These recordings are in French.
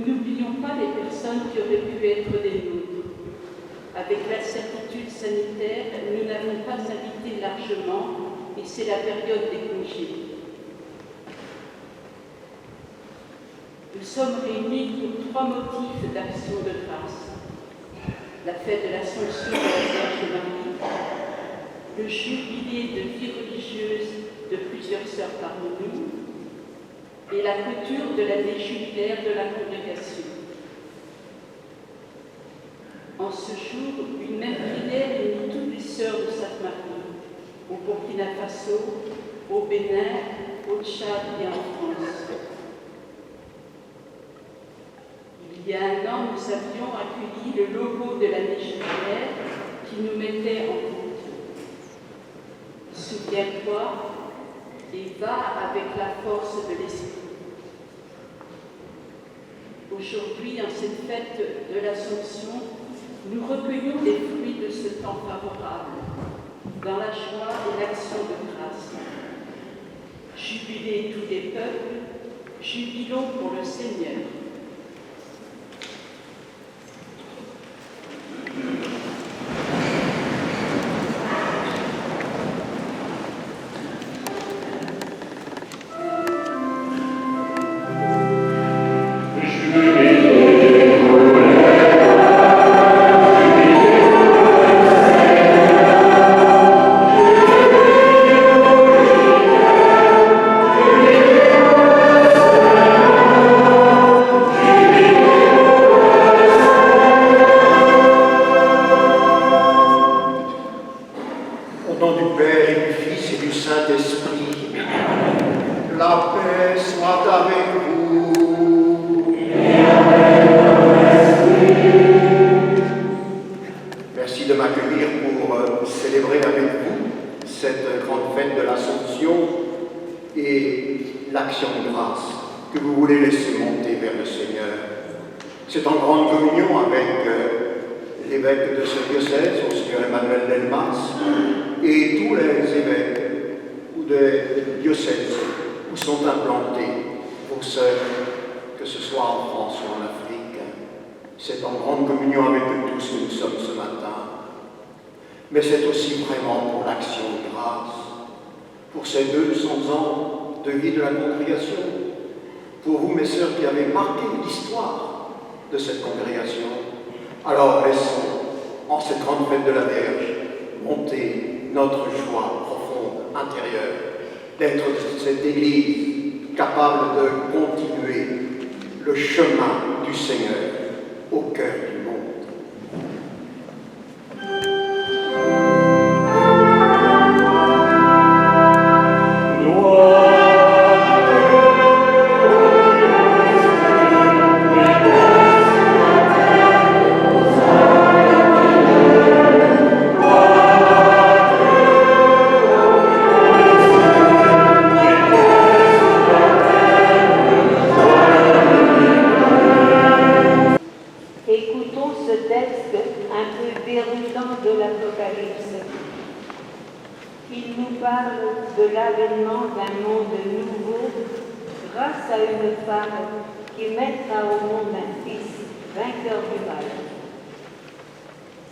n'oublions pas les personnes qui auraient pu être des nôtres. Avec l'incertitude sanitaire, nous n'avons pas invité largement et c'est la période des congés. Nous sommes réunis pour 3 motifs d'action de grâce. La fête de l'Assomption de la Vierge Marie, le jubilé de vie religieuse de plusieurs sœurs parmi nous et la clôture de l'année jubilaire de la congrégation. En ce jour, une même prière unit toutes les sœurs de Sainte-Marie, au Burkina Faso, au Bénin, au Tchad et en France. Il y a un an, nous avions accueilli le logo de l'année jubilaire qui nous mettait en route. Souviens-toi et va avec la force de l'esprit. Aujourd'hui, en cette fête de l'Assomption, nous recueillons les fruits de ce temps favorable, dans la joie et l'action de grâce. Jubilez tous les peuples, jubilons pour le Seigneur. Mais c'est aussi vraiment pour l'action de grâce, pour ces 200 ans de vie de la congrégation, pour vous, mes sœurs, qui avez marqué l'histoire de cette congrégation. Alors laissons, en cette grande fête de la Vierge, monter notre joie profonde, intérieure, d'être cette Église capable de continuer le chemin du Seigneur au cœur du monde.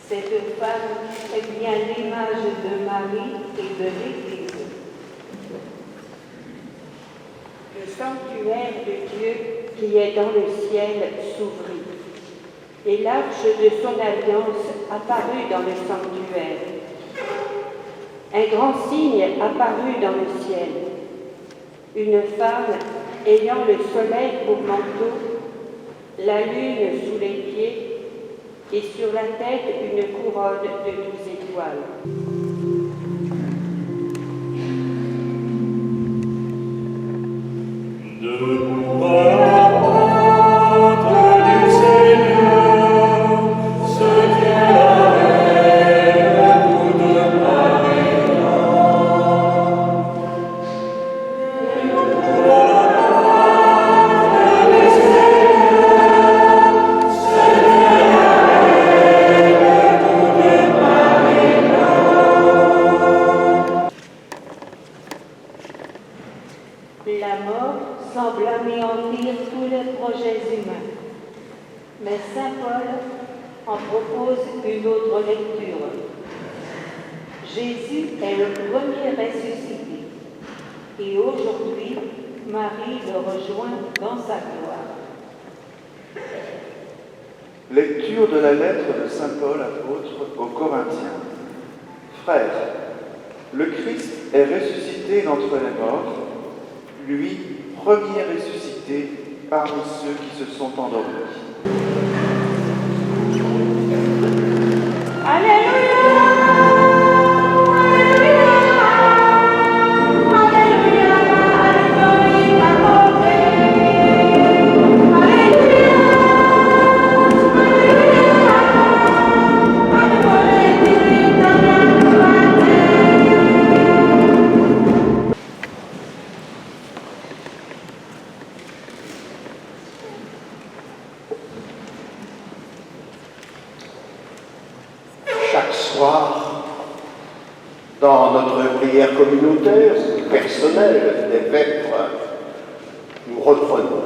Cette femme est bien l'image de Marie et de l'Église. Le sanctuaire de Dieu qui est dans le ciel s'ouvrit, et l'arche de son alliance apparut dans le sanctuaire. Un grand signe apparut dans le ciel, une femme ayant le soleil pour manteau, la lune sous les pieds, et sur la tête une couronne de 12 étoiles. Mais saint Paul en propose une autre lecture. Jésus est le premier ressuscité et aujourd'hui, Marie le rejoint dans sa gloire. Lecture de la lettre de saint Paul apôtre aux Corinthiens. Frères, le Christ est ressuscité d'entre les morts, lui, premier ressuscité parmi ceux qui se sont endormis. Alléluia! Chaque soir, dans notre prière communautaire, personnelle des vêpres, nous reprenons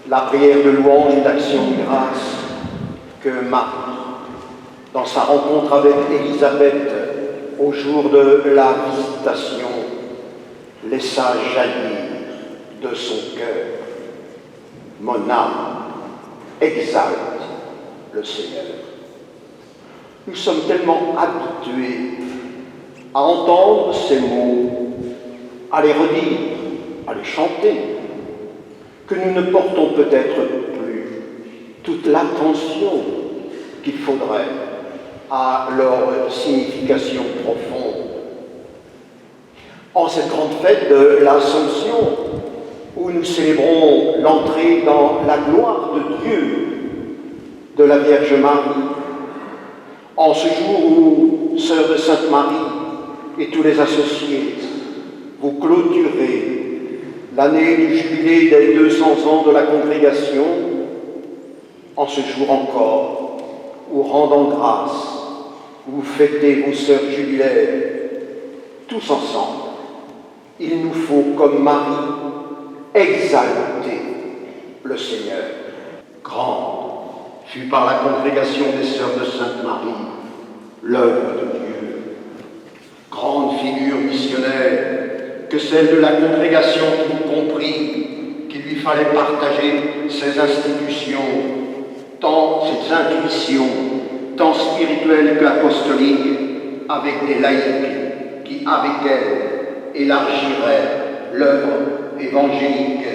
la prière de louange et d'action de grâce que Marie, dans sa rencontre avec Élisabeth au jour de la visitation, laissa jaillir de son cœur. Mon âme exalte le Seigneur. Nous sommes tellement habitués à entendre ces mots, à les redire, à les chanter, que nous ne portons peut-être plus toute l'attention qu'il faudrait à leur signification profonde. En cette grande fête de l'Assomption, où nous célébrons l'entrée dans la gloire de Dieu, de la Vierge Marie, en ce jour où, Sœur de Sainte Marie et tous les associés, vous clôturez l'année du jubilé des 200 ans de la congrégation, en ce jour encore, où rendant grâce, vous fêtez vos sœurs jubilaires, tous ensemble, il nous faut, comme Marie, exalter le Seigneur. Grande fut par la congrégation des sœurs de Sainte Marie l'œuvre de Dieu. Grande figure missionnaire que celle de la congrégation qui comprit qu'il lui fallait partager ses institutions, tant ses intuitions, tant spirituelles qu'apostoliques, avec des laïcs qui, avec elle, élargiraient l'œuvre évangélique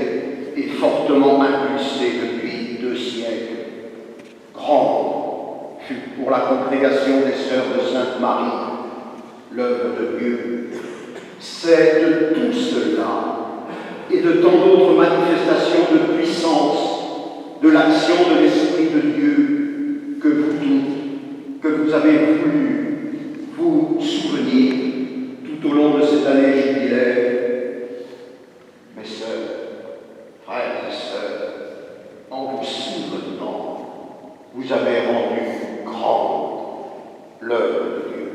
et fortement impulsée depuis 2 siècles. Grande fut pour la congrégation des sœurs de Sainte Marie l'œuvre de Dieu. C'est de tout cela et de tant d'autres manifestations de puissance de l'action de l'Esprit de Dieu que vous tous, que vous avez voulu vous souvenir tout au long de cette année jubilaire. Mes sœurs, frères et sœurs, en vous souvenant, vous avez rendu grande l'œuvre de Dieu.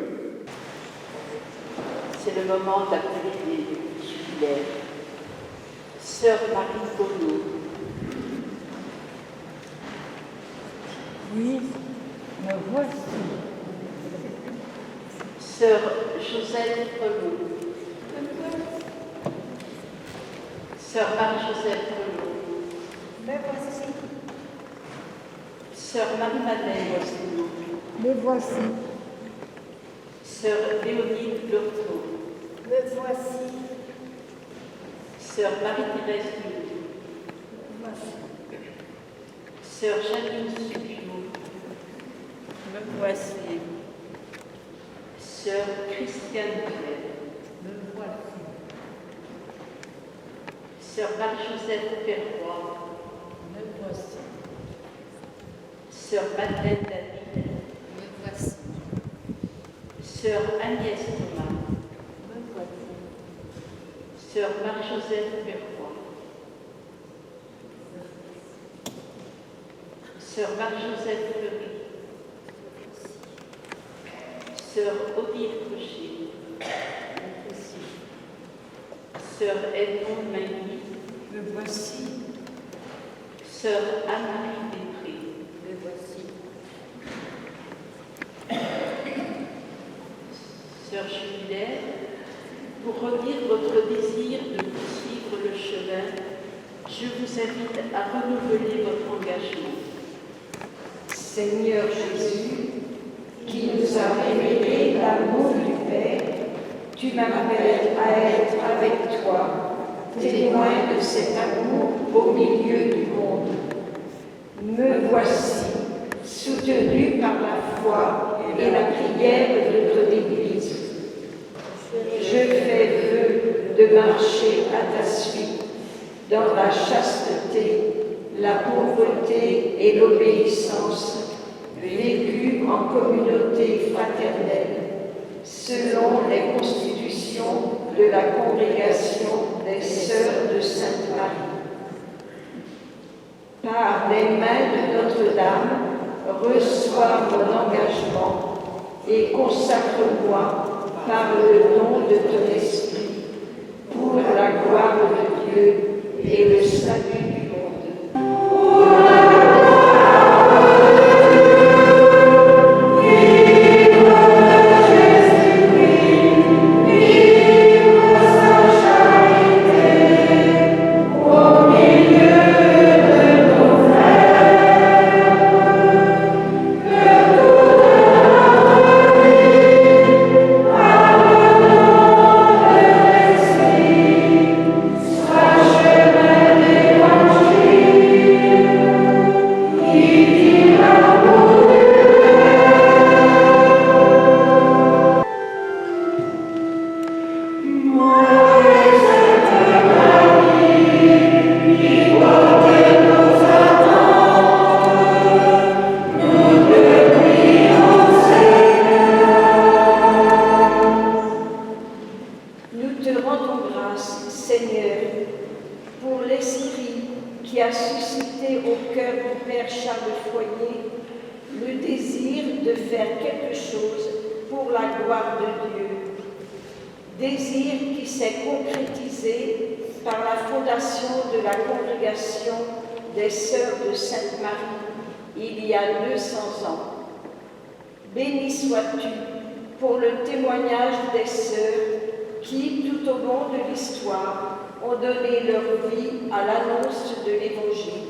C'est le moment d'appeler les jubilaires. Sœur Marie Bonneau. Oui, me voici. Sœur Josette Relot. Sœur Marie-Joseph Relot. Me voici. Sœur Marie-Madeleine Bosselot. Me voici. Sœur Léonide Lorteau. Me voici. Sœur Marie-Thérèse Dulot. Me voici. Sœur Janine Subiot. Me voici. Sœur Christiane Claire. Me voici. Sœur Marie-Joseph Perrois. Me voici. Sœur Madeleine David. Me voici. Sœur Agnès Thomas. Me voici. Sœur Marie-Joseph Perrois. Sœur Marie-Joseph Fleury. Sœur Odile Cochet. Me voici. Sœur Edmond Magny. Me voici. Sœur Anne-Marie Després. prière pour redire votre désir de poursuivre le chemin. Je vous invite à renouveler votre engagement. Seigneur Jésus, qui nous a révélé l'amour du Père, tu m'appelles à être avec toi, témoin de cet amour au milieu du monde. Me voici, soutenu par la foi et la prière de ton Église. Je fais vœu de marcher à ta suite dans la chasteté, la pauvreté et l'obéissance, vécues en communauté fraternelle, selon les constitutions de la congrégation des Sœurs de Sainte-Marie. Par les mains de Notre-Dame, reçois mon engagement et consacre-moi par le don de ton esprit pour la gloire de Dieu et le salut du monde. Des Sœurs de Sainte-Marie, il y a 200 ans. Béni sois-tu pour le témoignage des sœurs qui, tout au long de l'histoire, ont donné leur vie à l'annonce de l'Évangile.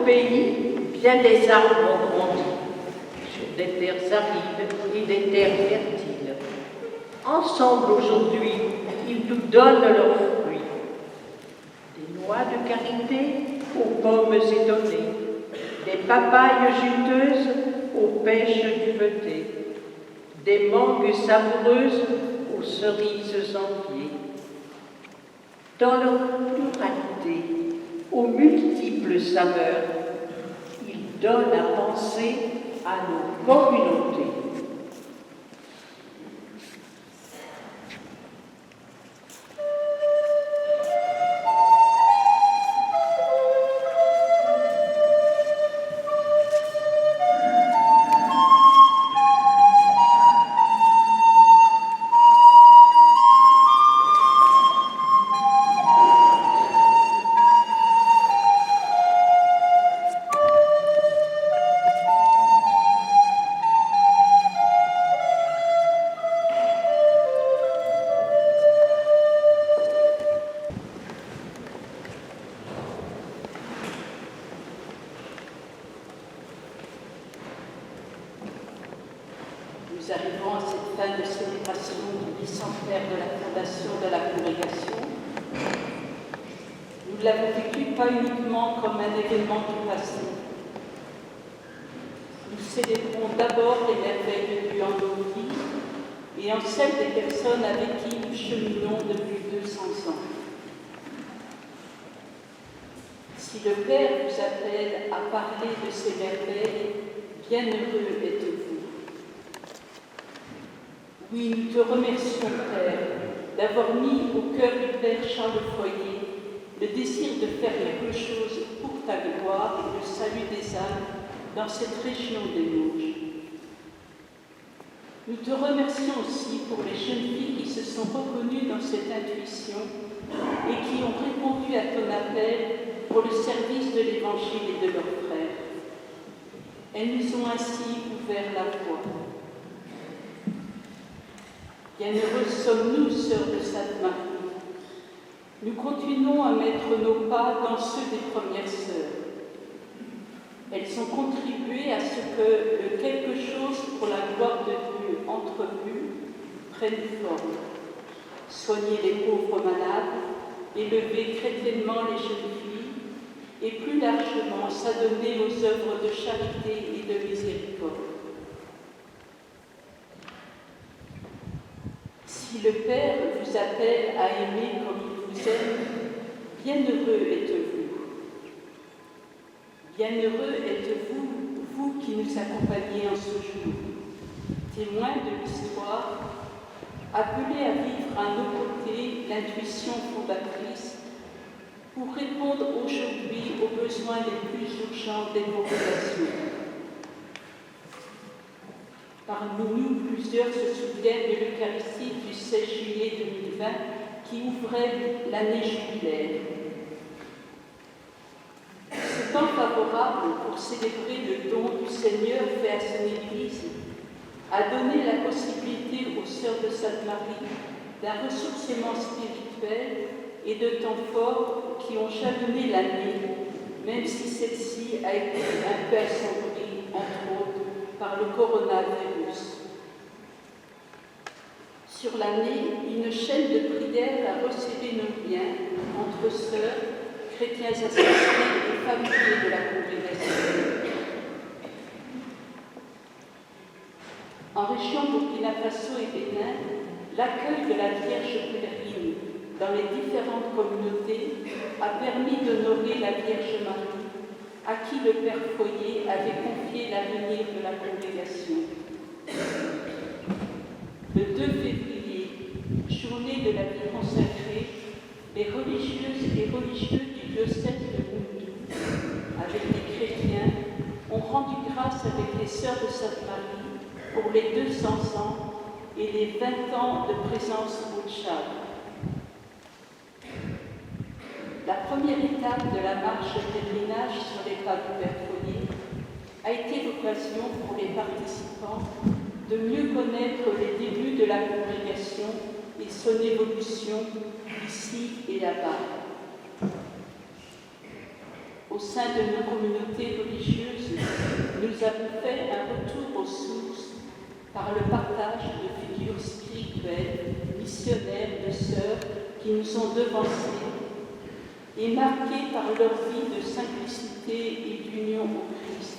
Pays, bien des arbres ont grandi, sur des terres arides et des terres fertiles. Ensemble aujourd'hui, ils nous donnent leurs fruits. Des noix de karité aux pommes étonnées, des papayes juteuses aux pêches duvetées, des mangues savoureuses aux cerises enviées. Dans leur pluralité, aux multiples saveurs, il donne à penser à nos communautés. Nous arrivons à cette fin de célébration du bicentenaire de la fondation de la congrégation. Nous ne l'avons vécu pas uniquement comme un événement du passé. Nous célébrons d'abord les merveilles de Dieu en nos vies et en celles des personnes avec qui nous cheminons depuis 200 ans. Si le Père vous appelle à parler de ces merveilles, bienheureux êtes-vous. Oui, nous te remercions, Père, d'avoir mis au cœur du Père Charles Foyer le désir de faire quelque chose pour ta gloire et le salut des âmes dans cette région des Mauges. Nous te remercions aussi pour les jeunes filles qui se sont reconnues dans cette intuition et qui ont répondu à ton appel pour le service de l'Évangile et de leurs frères. Elles nous ont ainsi ouvert la voie. Bienheureuses sommes-nous, sœurs de Sainte-Marie. Nous continuons à mettre nos pas dans ceux des premières sœurs. Elles ont contribué à ce que le quelque chose pour la gloire de Dieu entrevu prenne forme. Soigner les pauvres malades, élever chrétiennement les jeunes filles et plus largement s'adonner aux œuvres de charité et de miséricorde. Si le Père vous appelle à aimer comme il vous aime, bienheureux êtes-vous. Bienheureux êtes-vous, vous qui nous accompagnez en ce jour, témoins de l'histoire, appelés à vivre à nos côtés l'intuition fondatrice pour répondre aujourd'hui aux besoins les plus urgents des populations. Parmi nous, plusieurs se souviennent de l'Eucharistie du 16 juillet 2020 qui ouvrait l'année jubilaire. Ce temps favorable pour célébrer le don du Seigneur fait à son Église a donné la possibilité aux sœurs de Sainte-Marie d'un ressourcement spirituel et de temps forts qui ont jalonné l'année, même si celle-ci a été un peu assombrie, entre autres, par le coronavirus. Sur l'année, une chaîne de prières a resserré nos liens entre sœurs, chrétiens associés et familiers de la congrégation. En région Burkina Faso et Bénin, l'accueil de la Vierge pèlerine dans les différentes communautés a permis d'honorer la Vierge Marie, à qui le Père Foyer avait confié l'avenir de la congrégation. Le 2 février, journée de la vie consacrée, les religieuses et religieux du diocèse de Moundou, avec les chrétiens, ont rendu grâce avec les sœurs de Sainte-Marie pour les 200 ans et les 20 ans de présence au Tchad. La première étape de la marche de pèlerinage sur les pas du Père Foyer a été l'occasion pour les participants de mieux connaître les débuts de la congrégation et son évolution ici et là-bas. Au sein de nos communautés religieuses, nous avons fait un retour aux sources par le partage de figures spirituelles, missionnaires, de sœurs qui nous ont devancés et marquées par leur vie de simplicité et d'union au Christ.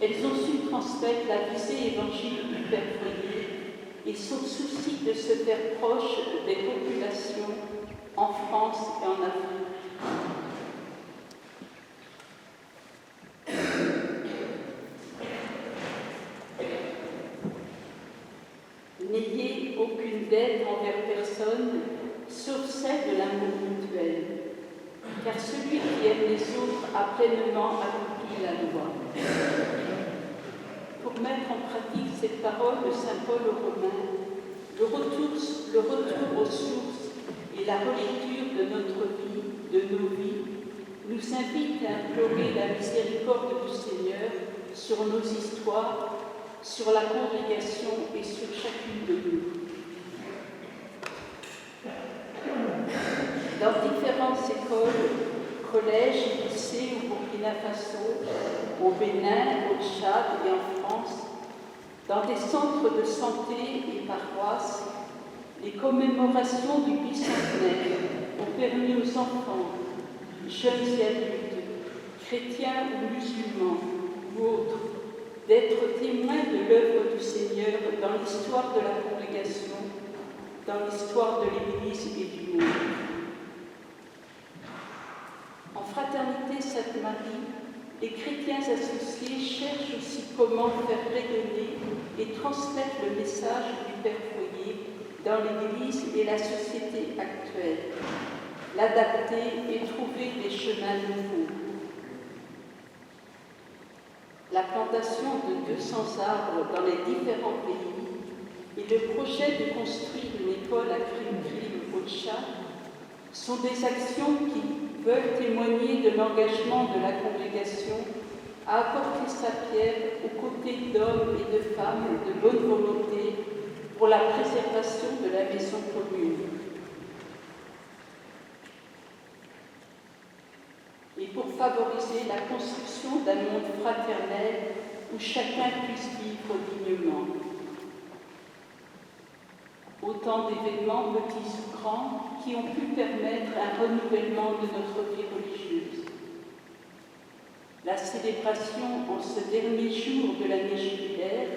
Elles ont su transmettre la visée évangile du Père Foyer et son souci de se faire proche des populations en France et en Afrique. N'ayez aucune dette envers personne, sauf celle de l'amour mutuel, car celui qui aime les autres a pleinement accompli la loi. Pour mettre en pratique cette parole de saint Paul aux Romains, le retour aux sources et la relecture de notre vie, de nos vies, nous invite à implorer la miséricorde du Seigneur sur nos histoires, sur la congrégation et sur chacune de nous. Dans différentes écoles, collèges et lycées au Burkina Faso, au Bénin, au Tchad et en France, dans des centres de santé et paroisses, les commémorations du bicentenaire ont permis aux enfants, jeunes et adultes, chrétiens ou musulmans ou autres, d'être témoins de l'œuvre du Seigneur dans l'histoire de la congrégation, dans l'histoire de l'Église et du monde. En Fraternité Sainte-Marie, les chrétiens associés cherchent aussi comment faire rayonner et transmettre le message du Père Foyer dans l'Église et la société actuelle, l'adapter et trouver des chemins nouveaux. la plantation de 200 arbres dans les différents pays et le projet de construire une école à Krim au Tchad sont des actions qui veulent témoigner de l'engagement de la congrégation à apporter sa pierre aux côtés d'hommes et de femmes de bonne volonté pour la préservation de la maison commune. Et pour favoriser la construction d'un monde fraternel où chacun puisse vivre dignement. Autant d'événements, petits ou grands, qui ont pu permettre un renouvellement de notre vie religieuse. La célébration en ce dernier jour de l'année jubilaire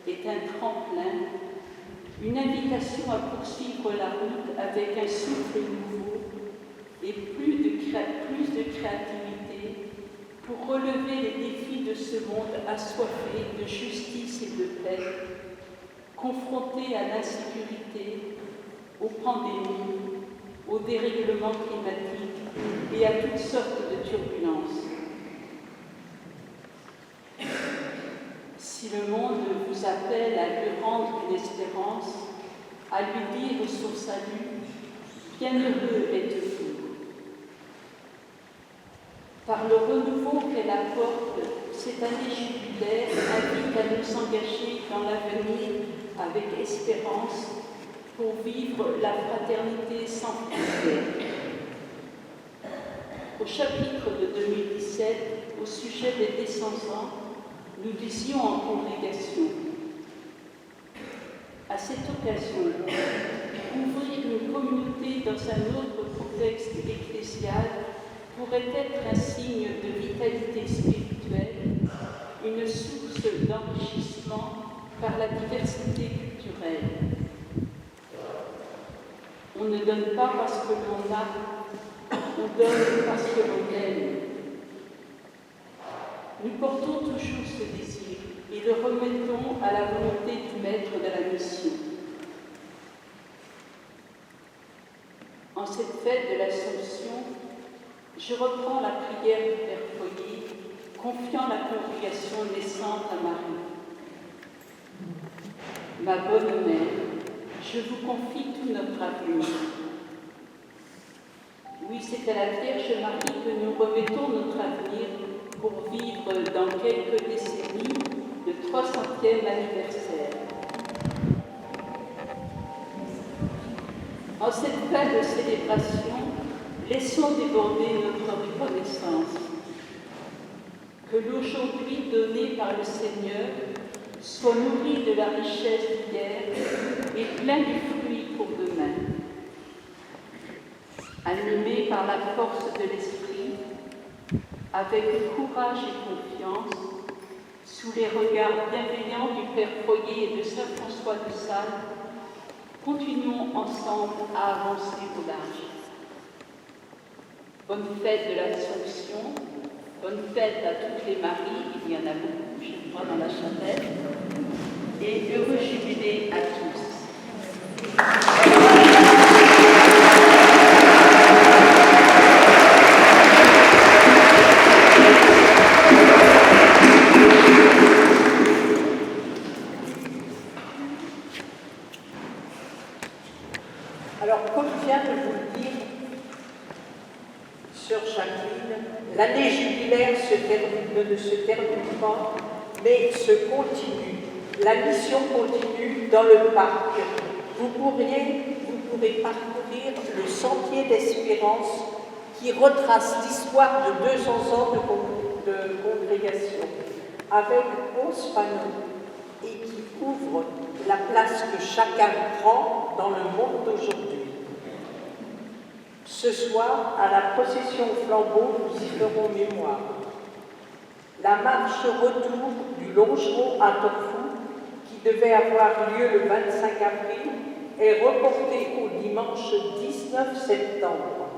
est un tremplin, une invitation à poursuivre la route avec un souffle nouveau et plus de créativité pour relever les défis de ce monde assoiffé de justice et de paix, confronté à l'insécurité, aux pandémies, aux dérèglements climatiques et à toutes sortes de turbulences. Si le monde vous appelle à lui rendre une espérance, à lui dire son salut, bienheureux êtes-vous. Par le renouveau qu'elle apporte, cette année jubilaire invite à nous engager dans l'avenir avec espérance pour vivre la fraternité sans frontières. Au chapitre de 2017, au sujet des descendants, nous disions en congrégation, à cette occasion, ouvrir une communauté dans un autre contexte ecclésial pourrait être un signe de vitalité spirituelle, une source d'enrichissement par la diversité culturelle. On ne donne pas parce que l'on a, on donne parce que l'on aime. Nous portons toujours ce désir et le remettons à la volonté du maître de la mission. En cette fête de l'Assomption, je reprends la prière du Père Foyer, confiant la congrégation naissante à Marie. Ma bonne mère, je vous confie tout notre avenir. Oui, c'est à la Vierge Marie que nous remettons notre avenir pour vivre dans quelques décennies le 300e anniversaire. En cette belle célébration, laissons déborder notre reconnaissance. Que l'aujourd'hui donné par le Seigneur soit nourri de la richesse d'hier et plein du fruit pour demain. Animé par la force de l'Esprit, avec courage et confiance, sous les regards bienveillants du Père Foyer et de Saint François de Sales, continuons ensemble à avancer au large. Bonne fête de l'Assomption, bonne fête à toutes les Maries, il y en a beaucoup, je crois, dans la chapelle, et heureux jubilé à tous. Alors, comme vient de vous le dire, Sœur Jacqueline, l'année jubilaire ne se termine pas, mais se continue. La mission continue dans le parc. Vous pourrez parcourir le sentier d'espérance qui retrace l'histoire de 200 ans de congrégation, avec 11 panneaux, et qui ouvre la place que chacun prend dans le monde d'aujourd'hui. Ce soir, à la procession au flambeau, nous y ferons mémoire. La marche retour du Longeron à Torfou, qui devait avoir lieu le 25 avril, est reportée au dimanche 19 septembre.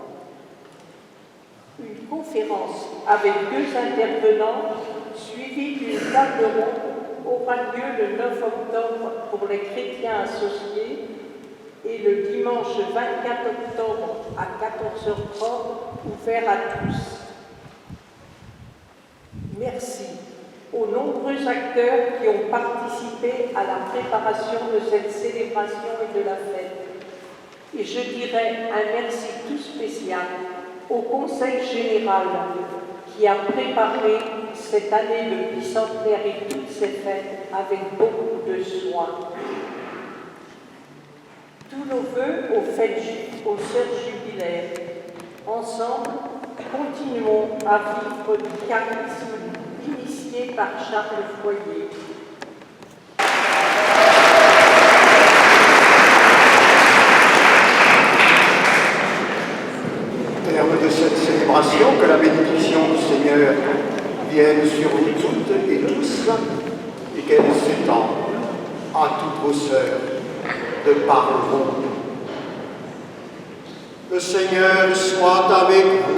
Une conférence avec 2 intervenants, suivie d'une table ronde, aura lieu le 9 octobre pour les chrétiens associés et le dimanche 24 octobre à 14h30, ouvert à tous. Merci aux aux nombreux acteurs qui ont participé à la préparation de cette célébration et de la fête. Et je dirais un merci tout spécial au Conseil général qui a préparé cette année de bicentenaire et toutes ces fêtes avec beaucoup de soin. Tous nos vœux aux sœurs jubilaires. Ensemble, continuons à vivre du charisme initié par Charles Foyer. Au terme de cette célébration, que la bénédiction du Seigneur vienne sur vous toutes et tous et qu'elle s'étende à toutes vos sœurs de par le monde. Le Seigneur soit avec vous.